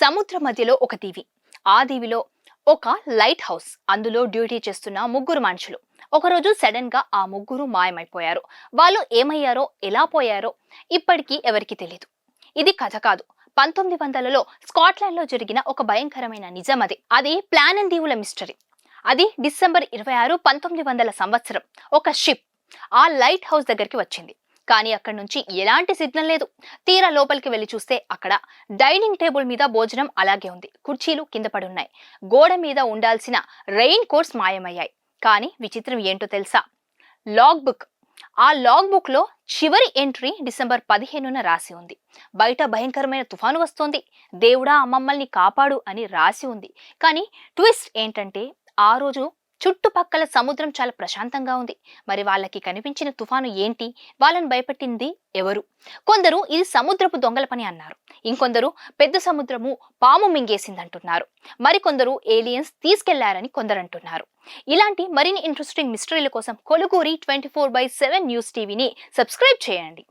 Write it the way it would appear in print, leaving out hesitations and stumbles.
సముద్ర మధ్యలో ఒక దీవి. ఆ దీవిలో ఒక లైట్ హౌస్. అందులో డ్యూటీ చేస్తున్న ముగ్గురు మనుషులు. ఒకరోజు సడన్ గా ఆ ముగ్గురు మాయమైపోయారు. వాళ్ళు ఏమయ్యారో, ఎలా పోయారో ఇప్పటికీ ఎవరికీ తెలియదు. ఇది కథ కాదు. 1900లలో స్కాట్లాండ్ లో జరిగిన ఒక భయంకరమైన నిజం అది. అది ప్లాన్ అండ్ దీవుల మిస్టరీ. అది డిసెంబర్ 26, 1900 సంవత్సరం. ఒక షిప్ ఆ లైట్ హౌస్ దగ్గరికి వచ్చింది. కానీ అక్కడి నుంచి ఎలాంటి సిగ్నల్ లేదు. తీరా లోపలికి వెళ్లి చూస్తే అక్కడ డైనింగ్ టేబుల్ మీద భోజనం అలాగే ఉంది. కుర్చీలు కింద పడున్నాయి. గోడ మీద ఉండాల్సిన రెయిన్ కోట్స్ మాయమయ్యాయి. కానీ విచిత్రం ఏంటో తెలుసా? Log book. ఆ లాగ్ బుక్ లో చివరి ఎంట్రీ డిసెంబర్ 15న రాసి ఉంది. బయట భయంకరమైన తుఫాను వస్తోంది, దేవుడా మమ్మల్ని కాపాడు అని రాసి ఉంది. కానీ ట్విస్ట్ ఏంటంటే ఆ రోజు చుట్టుపక్కల సముద్రం చాలా ప్రశాంతంగా ఉంది. మరి వాళ్ళకి కనిపించిన తుఫాను ఏంటి? వాళ్ళని భయపెట్టింది ఎవరు? కొందరు ఇది సముద్రపు దొంగల పని అన్నారు. ఇంకొందరు పెద్ద సముద్రము పాము మింగేసిందంటున్నారు. మరికొందరు ఏలియన్స్ తీసుకెళ్లారని కొందరు అంటున్నారు. ఇలాంటి మరిన్ని ఇంట్రెస్టింగ్ మిస్టరీల కోసం కొలుగూరి 24/7 న్యూస్ టీవీని సబ్స్క్రైబ్ చేయండి.